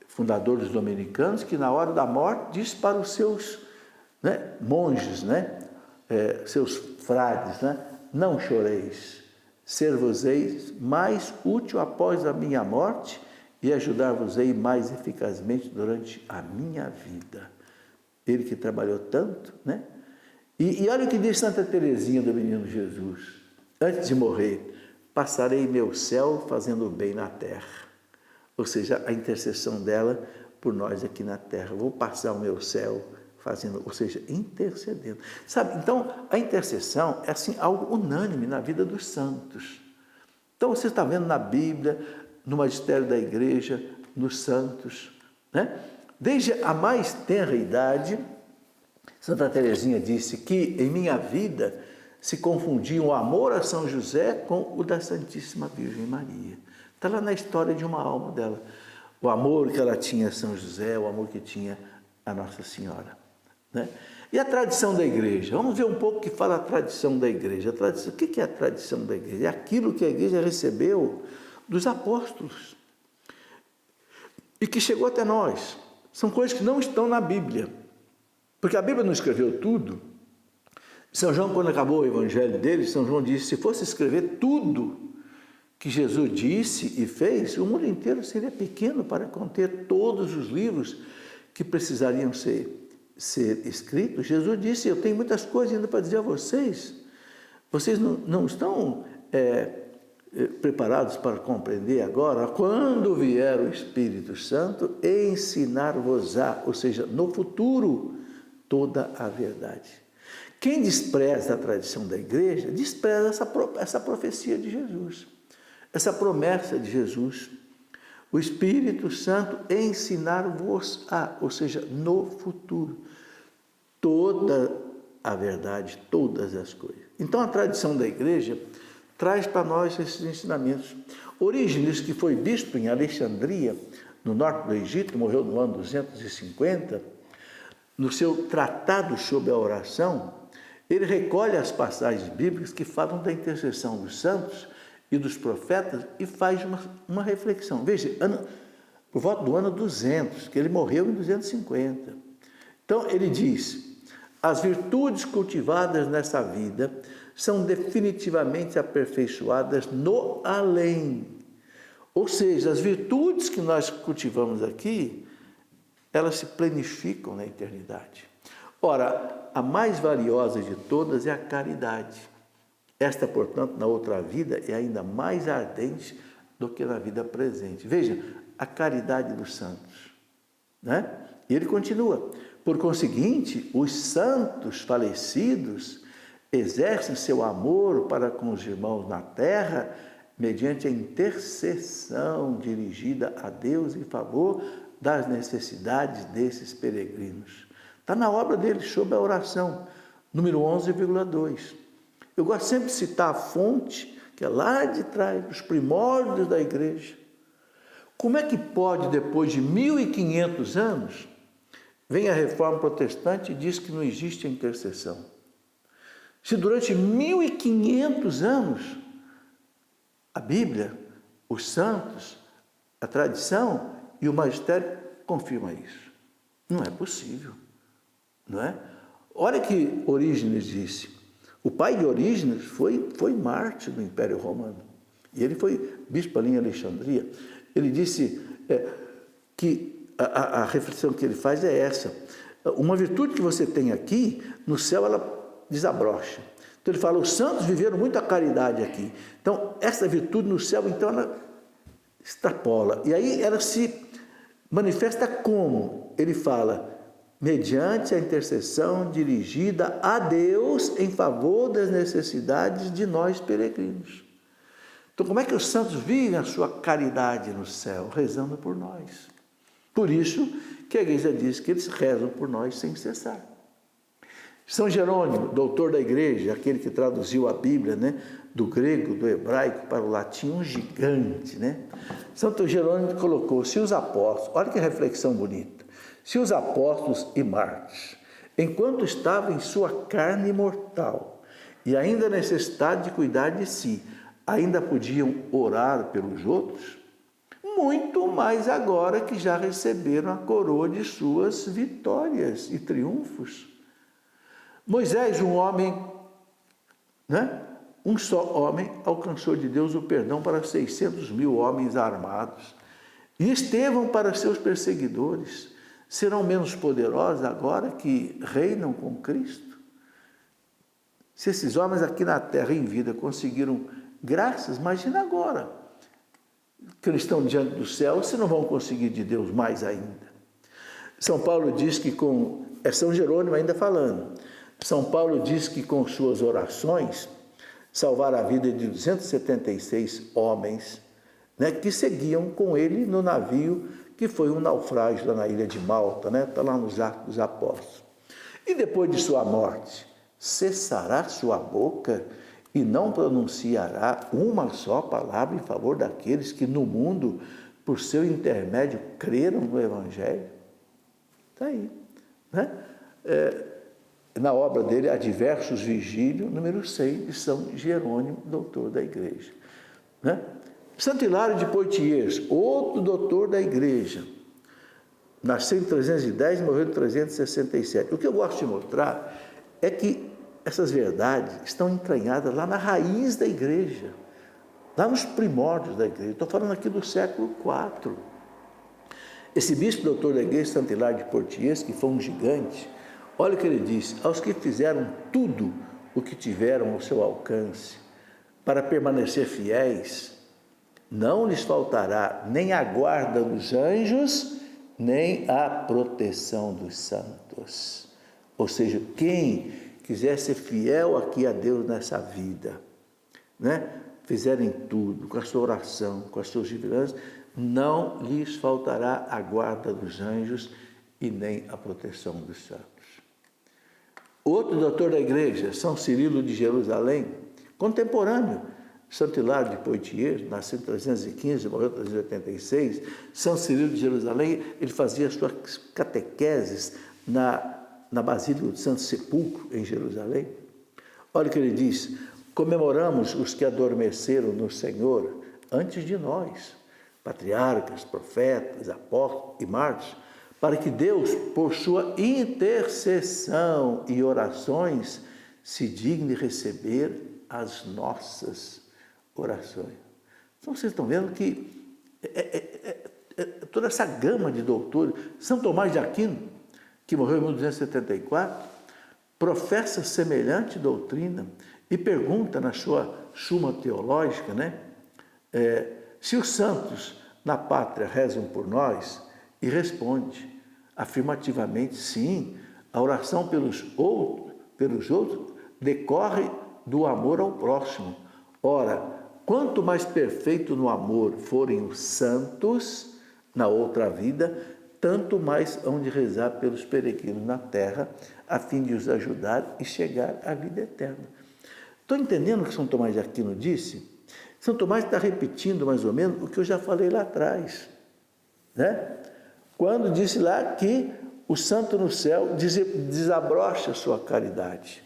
Fundador dos dominicanos, que na hora da morte diz para os seus, né, monges, né, seus frades, né, não choreis, ser-vos-eis mais útil após a minha morte e ajudar-vos-ei mais eficazmente durante a minha vida. Ele que trabalhou tanto, né? E olha o que diz Santa Teresinha do Menino Jesus. Antes de morrer, passarei meu céu fazendo bem na terra. Ou seja, a intercessão dela por nós aqui na terra. Vou passar o meu céu fazendo, ou seja, intercedendo. Sabe, então, a intercessão é assim, algo unânime na vida dos santos. Então, você está vendo na Bíblia, no magistério da igreja, nos santos, né? Desde a mais tenra idade, Santa Teresinha disse que em minha vida se confundia o amor a São José com o da Santíssima Virgem Maria. Está lá na história de uma alma dela. O amor que ela tinha a São José, o amor que tinha a Nossa Senhora. Né? E a tradição da igreja? Vamos ver um pouco o que fala a tradição da igreja. O que é a tradição da igreja? É aquilo que a igreja recebeu dos apóstolos e que chegou até nós. São coisas que não estão na Bíblia, porque a Bíblia não escreveu tudo. São João, quando acabou o evangelho dele, São João disse, se fosse escrever tudo que Jesus disse e fez, o mundo inteiro seria pequeno para conter todos os livros que precisariam ser escritos. Jesus disse: eu tenho muitas coisas ainda para dizer a vocês. Vocês não estão preparados para compreender agora, quando vier o Espírito Santo, ensinar-vos-á, ou seja, no futuro, toda a verdade. Quem despreza a tradição da igreja, despreza essa profecia de Jesus, essa promessa de Jesus. O Espírito Santo ensinar-vos-á, ou seja, no futuro, toda a verdade, todas as coisas. Então, a tradição da igreja traz para nós esses ensinamentos. Orígenes, que foi bispo em Alexandria, no norte do Egito, morreu no ano 250, no seu tratado sobre a oração, ele recolhe as passagens bíblicas que falam da intercessão dos santos e dos profetas e faz uma reflexão. Veja, por volta do ano 200, que ele morreu em 250. Então, ele diz: as virtudes cultivadas nessa vida são definitivamente aperfeiçoadas no além. Ou seja, as virtudes que nós cultivamos aqui, elas se planificam na eternidade. Ora, a mais valiosa de todas é a caridade. Esta, portanto, na outra vida é ainda mais ardente do que na vida presente. Veja, a caridade dos santos, né? E ele continua: por conseguinte, os santos falecidos exercem seu amor para com os irmãos na terra mediante a intercessão dirigida a Deus em favor das necessidades desses peregrinos. Está na obra dele sobre a oração, número 11,2. Eu gosto sempre de citar a fonte, que é lá de trás, dos primórdios da igreja. Como é que pode, depois de 1500 anos, vem a reforma protestante e diz que não existe a intercessão? Se durante 1500 anos, a Bíblia, os santos, a tradição e o magistério confirmam isso. Não é possível, não é? Olha que Orígenes disse. O pai de Orígenes foi mártir do Império Romano. E ele foi bispo ali em Alexandria. Ele disse que a reflexão que ele faz é essa: uma virtude que você tem aqui, no céu ela desabrocha. Então ele fala: os santos viveram muita caridade aqui. Então, essa virtude no céu, então, ela extrapola. E aí ela se manifesta como? Ele fala: mediante a intercessão dirigida a Deus em favor das necessidades de nós peregrinos. Então, como é que os santos vivem a sua caridade no céu? Rezando por nós. Por isso que a igreja diz que eles rezam por nós sem cessar. São Jerônimo, doutor da igreja, aquele que traduziu a Bíblia, né, do grego, do hebraico para o latim, um gigante, né? Santo Jerônimo colocou: se os apóstolos, olha que reflexão bonita, se os apóstolos e mártires, enquanto estavam em sua carne mortal e ainda necessidade de cuidar de si, ainda podiam orar pelos outros, muito mais agora que já receberam a coroa de suas vitórias e triunfos. Moisés, um homem, né? Um só homem alcançou de Deus o perdão para 600.000 homens armados. E Estevão para seus perseguidores. Serão menos poderosos agora que reinam com Cristo? Se esses homens aqui na terra em vida conseguiram graças, imagina agora que eles estão diante do céu, se não vão conseguir de Deus mais ainda. São Paulo diz que São Jerônimo ainda falando, São Paulo diz que com suas orações salvaram a vida de 276 homens, né, que seguiam com ele no navio, que foi um naufrágio lá na ilha de Malta, né? Está lá nos Atos dos Apóstolos. E depois de sua morte, cessará sua boca e não pronunciará uma só palavra em favor daqueles que no mundo, por seu intermédio, creram no Evangelho? Está aí, né? Na obra dele, Adversus Vigílio, número 6, de São Jerônimo, doutor da igreja, né? Santo Hilário de Poitiers, outro doutor da igreja, nasceu em 310 e morreu em 367. O que eu gosto de mostrar é que essas verdades estão entranhadas lá na raiz da igreja. lá nos primórdios da igreja. Estou falando aqui do século IV. Esse bispo doutor da igreja, Santo Hilário de Poitiers, que foi um gigante, olha o que ele disse: aos que fizeram tudo o que tiveram ao seu alcance para permanecer fiéis, não lhes faltará nem a guarda dos anjos, nem a proteção dos santos. Ou seja, quem quiser ser fiel aqui a Deus nessa vida, né? Fizerem tudo, com a sua oração, com as suas vigilâncias, não lhes faltará a guarda dos anjos e nem a proteção dos santos. Outro doutor da igreja, São Cirilo de Jerusalém, contemporâneo, Santo Hilário de Poitiers, nasceu em 315, morreu em 386, São Cirilo de Jerusalém, ele fazia suas catequeses na Basílica do Santo Sepulcro, em Jerusalém. Olha o que ele diz: comemoramos os que adormeceram no Senhor antes de nós, patriarcas, profetas, apóstolos e mártires, para que Deus, por sua intercessão e orações, se digne receber as nossas orações. Então vocês estão vendo que toda essa gama de doutores, São Tomás de Aquino, que morreu em 1274, professa semelhante doutrina e pergunta na sua Suma Teológica, né, se os santos na pátria rezam por nós, e responde afirmativamente: sim, a oração pelos outros decorre do amor ao próximo. Ora, quanto mais perfeito no amor forem os santos na outra vida, tanto mais hão de rezar pelos peregrinos na terra, a fim de os ajudar e chegar à vida eterna. Estão entendendo o que São Tomás de Aquino disse? São Tomás está repetindo mais ou menos o que eu já falei lá atrás, né? Quando disse lá que o santo no céu desabrocha a sua caridade.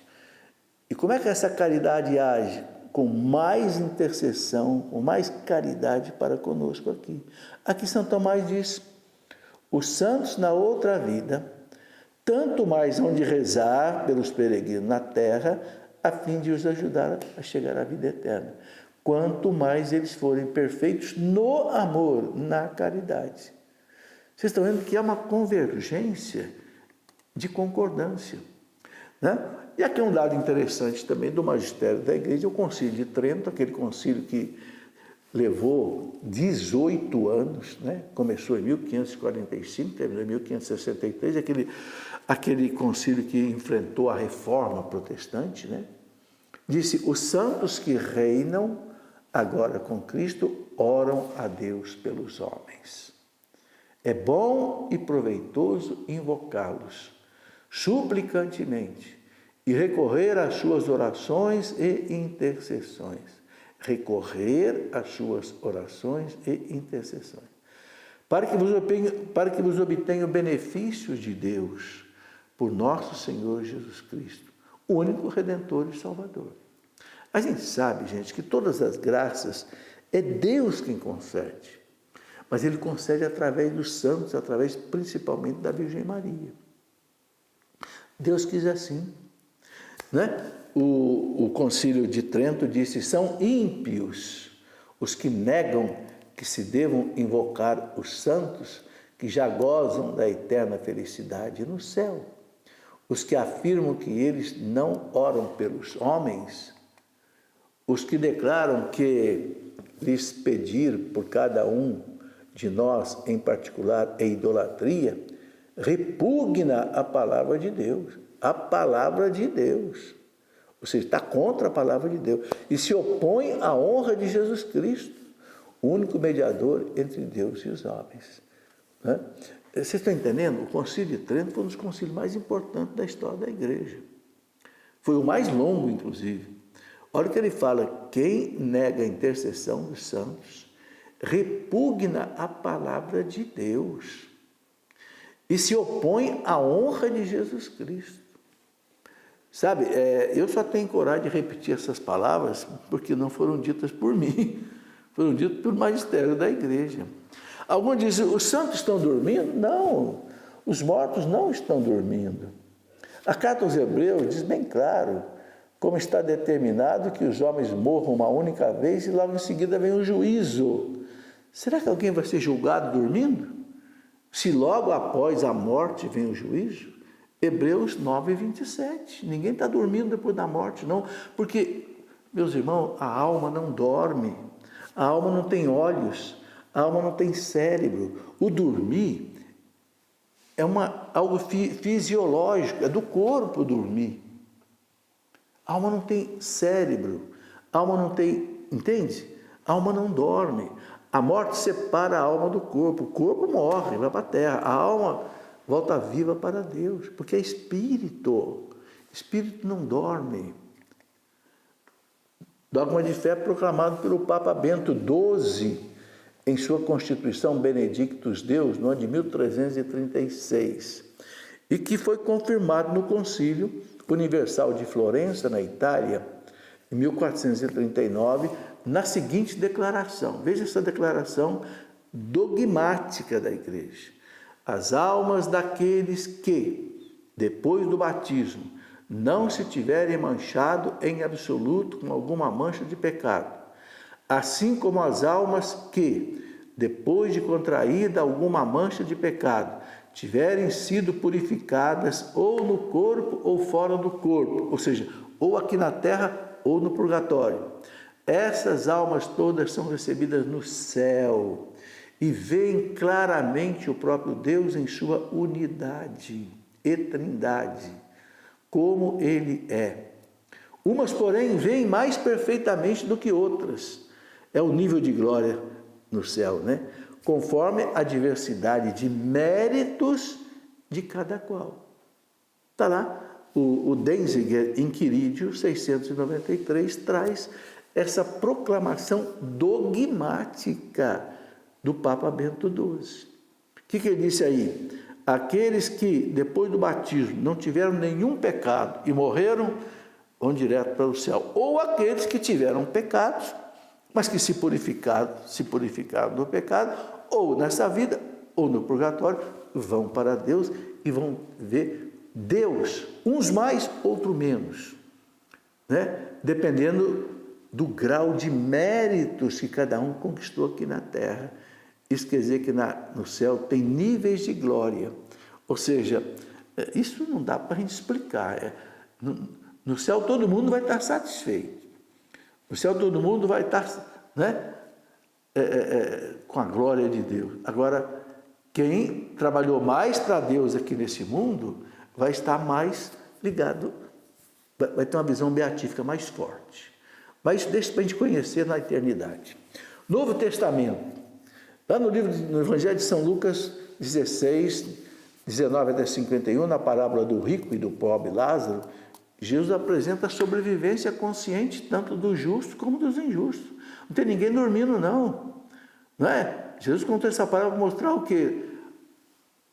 E como é que essa caridade age? Com mais intercessão, com mais caridade para conosco aqui. Aqui São Tomás diz: os santos na outra vida, tanto mais hão de rezar pelos peregrinos na terra, a fim de os ajudar a chegar à vida eterna. Quanto mais eles forem perfeitos no amor, na caridade. Vocês estão vendo que há uma convergência de concordância, né? E aqui é um dado interessante também do magistério da igreja, o Concílio de Trento, aquele concílio que levou 18 anos, né? Começou em 1545, terminou em 1563, aquele concílio que enfrentou a reforma protestante, né? Disse: os santos que reinam agora com Cristo oram a Deus pelos homens. É bom e proveitoso invocá-los suplicantemente e recorrer às suas orações e intercessões. Recorrer às suas orações e intercessões. Para que vos obtenham benefícios de Deus, por nosso Senhor Jesus Cristo, o único Redentor e Salvador. A gente sabe, gente, que todas as graças é Deus quem concede. Mas Ele concede através dos santos, através principalmente da Virgem Maria. Deus quis assim, né? O Concílio de Trento disse: são ímpios os que negam que se devam invocar os santos que já gozam da eterna felicidade no céu. Os que afirmam que eles não oram pelos homens, os que declaram que lhes pedir por cada um de nós, em particular, é idolatria, repugna a palavra de Deus. A palavra de Deus. Ou seja, está contra a palavra de Deus. E se opõe à honra de Jesus Cristo, o único mediador entre Deus e os homens. Né? Vocês estão entendendo? O Concílio de Trento foi um dos concílios mais importantes da história da igreja. Foi o mais longo, inclusive. Olha o que ele fala: quem nega a intercessão dos santos repugna a palavra de Deus e se opõe à honra de Jesus Cristo. Sabe, eu só tenho coragem de repetir essas palavras porque não foram ditas por mim, foram ditas pelo magistério da igreja. Alguns dizem: os santos estão dormindo? Não, os mortos não estão dormindo. A carta aos Hebreus diz bem claro: como está determinado que os homens morram uma única vez e logo em seguida vem o juízo. Será que alguém vai ser julgado dormindo? Se logo após a morte vem o juízo? Hebreus 9, 27. Ninguém está dormindo depois da morte, não. Porque, meus irmãos, a alma não dorme. A alma não tem olhos. A alma não tem cérebro. O dormir é algo fisiológico, é do corpo dormir. A alma não tem cérebro, a alma não tem, entende? A alma não dorme. A morte separa a alma do corpo. O corpo morre, vai para a terra. A alma volta viva para Deus, porque é espírito. Espírito não dorme. Dogma de fé proclamado pelo Papa Bento XII, em sua Constituição Benedictus Deus, no ano de 1336, e que foi confirmado no Concílio Universal de Florença, na Itália, em 1439, na seguinte declaração. Veja essa declaração dogmática da Igreja. As almas daqueles que, depois do batismo, não se tiverem manchado em absoluto com alguma mancha de pecado, assim como as almas que, depois de contraída alguma mancha de pecado, tiverem sido purificadas ou no corpo ou fora do corpo, ou seja, ou aqui na terra ou no purgatório. Essas almas todas são recebidas no céu e veem claramente o próprio Deus em sua unidade e trindade, como Ele é. Umas, porém, veem mais perfeitamente do que outras. É o nível de glória no céu, né? Conforme a diversidade de méritos de cada qual. Está lá, o Denzinger, em Quiridio 693, traz essa proclamação dogmática do Papa Bento XII. O que ele disse aí? Aqueles que, depois do batismo, não tiveram nenhum pecado e morreram, vão direto para o céu. Ou aqueles que tiveram pecados, mas que se purificaram do pecado, ou nessa vida, ou no purgatório, vão para Deus e vão ver Deus, uns mais, outros menos, né? Dependendo do grau de méritos que cada um conquistou aqui na terra. Isso quer dizer que no céu tem níveis de glória, ou seja, isso não dá para a gente explicar. No céu todo mundo vai estar satisfeito. No céu todo mundo vai estar, né, com a glória de Deus. Agora, quem trabalhou mais para Deus aqui nesse mundo vai estar mais ligado, vai ter uma visão beatífica mais forte. Mas deixa para a gente conhecer na eternidade. Novo Testamento, lá no Evangelho de São Lucas 16, 19 até 51, na parábola do rico e do pobre Lázaro, Jesus apresenta a sobrevivência consciente tanto do justo como dos injustos. Não tem ninguém dormindo, não é? Jesus contou essa parábola para mostrar o quê?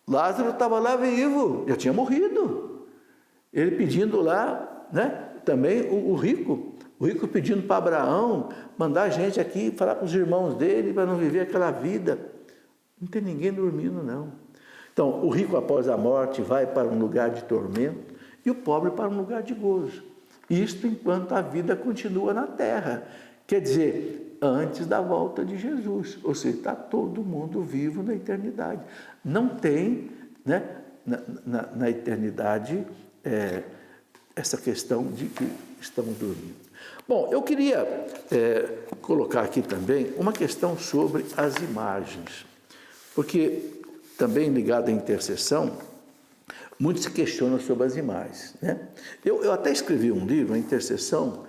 Lázaro estava lá vivo, já tinha morrido. Ele pedindo lá, né? Também o rico pedindo para Abraão mandar a gente aqui falar com os irmãos dele para não viver aquela vida. Não tem ninguém dormindo, não. Então, o rico após a morte vai para um lugar de tormento e o pobre para um lugar de gozo. Isto enquanto a vida continua na terra. Quer dizer, antes da volta de Jesus. Ou seja, está todo mundo vivo na eternidade. Não tem, né, na eternidade essa questão de que estamos dormindo. Bom, eu queria colocar aqui também uma questão sobre as imagens. Porque também ligado à intercessão, muitos se questionam sobre as imagens, né? Eu até escrevi um livro, a intercessão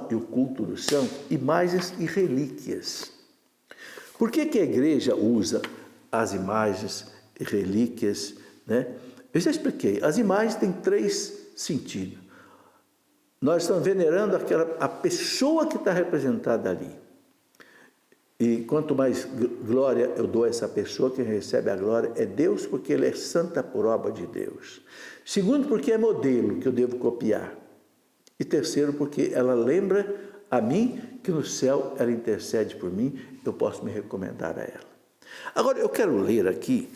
e o culto do santo, imagens e relíquias. Por que a igreja usa as imagens e relíquias, né? Eu já expliquei, as imagens têm 3 sentidos. Nós estamos venerando a pessoa que está representada ali. E quanto mais glória eu dou a essa pessoa, quem recebe a glória é Deus, porque ele é santa por obra de Deus. Segundo, porque é modelo que eu devo copiar. E terceiro, porque ela lembra a mim que no céu ela intercede por mim, eu posso me recomendar a ela. Agora, eu quero ler aqui,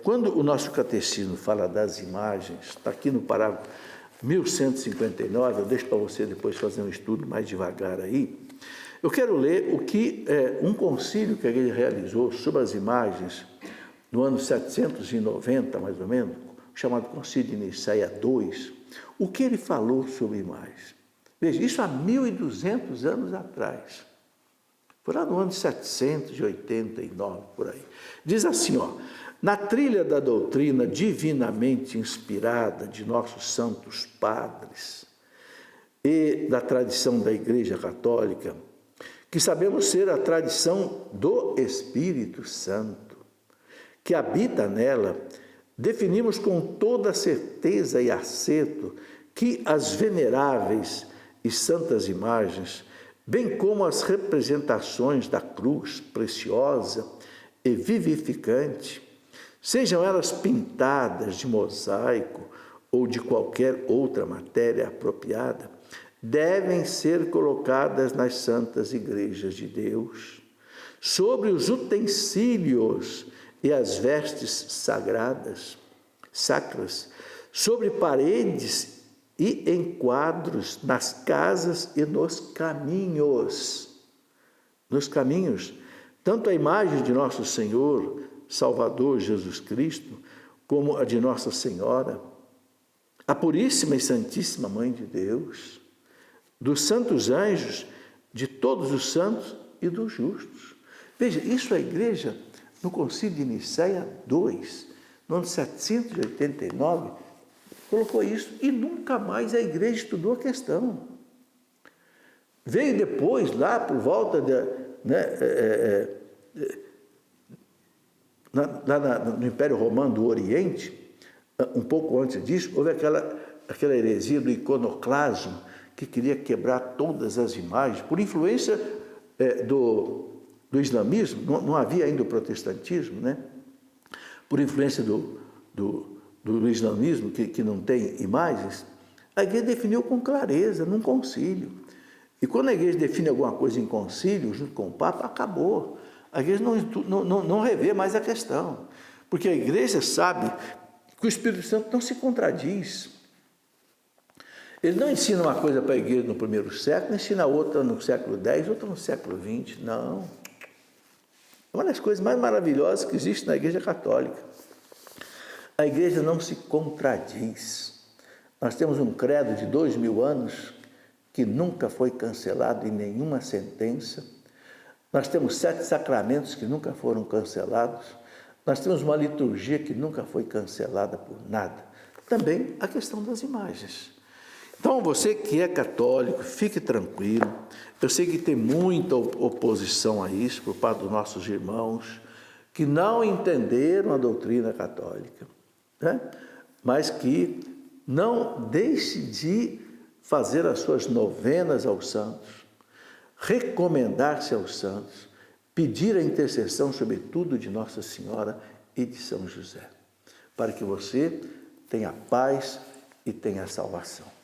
quando o nosso catecismo fala das imagens, está aqui no parágrafo 1159, eu deixo para você depois fazer um estudo mais devagar aí. Eu quero ler o que um concílio que a igreja realizou sobre as imagens no ano 790, mais ou menos, chamado Concílio de Nicéia II, o que ele falou sobre imagens. Veja, isso há 1.200 anos atrás. Foi lá no ano 789, por aí. Diz assim, ó: na trilha da doutrina divinamente inspirada de nossos santos padres e da tradição da Igreja Católica, que sabemos ser a tradição do Espírito Santo, que habita nela, definimos com toda certeza e acerto que as veneráveis e santas imagens, bem como as representações da cruz preciosa e vivificante, sejam elas pintadas de mosaico ou de qualquer outra matéria apropriada, devem ser colocadas nas santas igrejas de Deus, sobre os utensílios e as vestes sacras, sobre paredes e em quadros, nas casas e nos caminhos. Nos caminhos, tanto a imagem de nosso Senhor, Salvador Jesus Cristo, como a de Nossa Senhora, a Puríssima e Santíssima Mãe de Deus, dos santos anjos, de todos os santos e dos justos. Veja, isso a igreja, no Concílio de Nicéia II, no ano 789, colocou isso e nunca mais a igreja estudou a questão. Veio depois, lá por volta no Império Romano do Oriente, um pouco antes disso, houve aquela heresia do iconoclasmo, que queria quebrar todas as imagens, por influência do islamismo. Não havia ainda o protestantismo, né? Por influência do islamismo, que não tem imagens, a igreja definiu com clareza, num concílio. E quando a igreja define alguma coisa em concílio, junto com o Papa, acabou. A igreja não revê mais a questão, porque a igreja sabe que o Espírito Santo não se contradiz. Ele não ensina uma coisa para a igreja no primeiro século, ensina outra no século X, outra no século XX, não. É uma das coisas mais maravilhosas que existe na igreja católica. A igreja não se contradiz. Nós temos um credo de 2000 anos que nunca foi cancelado em nenhuma sentença. Nós temos 7 sacramentos que nunca foram cancelados. Nós temos uma liturgia que nunca foi cancelada por nada. Também a questão das imagens. Então, você que é católico, fique tranquilo. Eu sei que tem muita oposição a isso por parte dos nossos irmãos que não entenderam a doutrina católica, né? Mas que não deixe de fazer as suas novenas aos santos, recomendar-se aos santos, pedir a intercessão, sobretudo, de Nossa Senhora e de São José, para que você tenha paz e tenha salvação.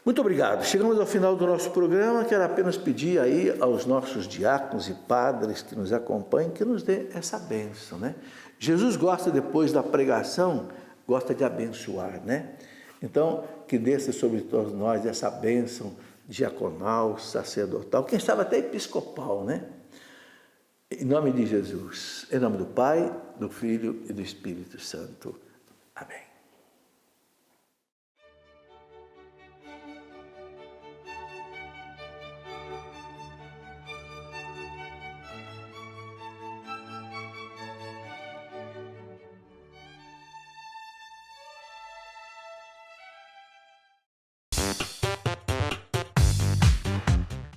Muito obrigado. Chegamos ao final do nosso programa. Quero apenas pedir aí aos nossos diáconos e padres que nos acompanhem, que nos dê essa bênção, né? Jesus gosta, depois da pregação, gosta de abençoar, né? Então, que desça sobre todos nós essa bênção diaconal, sacerdotal, quem sabe até episcopal, né? Em nome de Jesus, em nome do Pai, do Filho e do Espírito Santo. Amém.